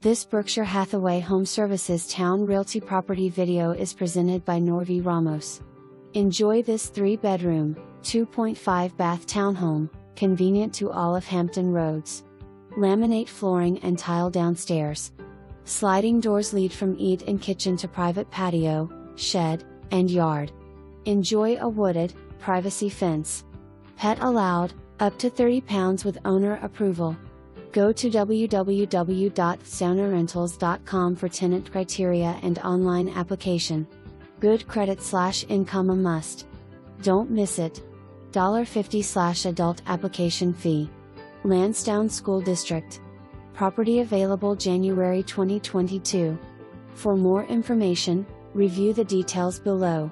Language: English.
This Berkshire Hathaway HomeServices Towne Realty property video is presented by Norvie Ramos. Enjoy this 3-bedroom, 2.5-bath townhome, convenient to all of Hampton Roads. Laminate flooring and tile downstairs. Sliding doors lead from eat and kitchen to private patio, shed, and yard. Enjoy a wooded, privacy fence. Pet allowed, up to 30 pounds with owner approval. Go to www.townerentals.com for tenant criteria and online application. Good credit/income a must. Don't miss it. $50/adult application fee. Lansdowne School District. Property available January 2022. For more information, review the details below.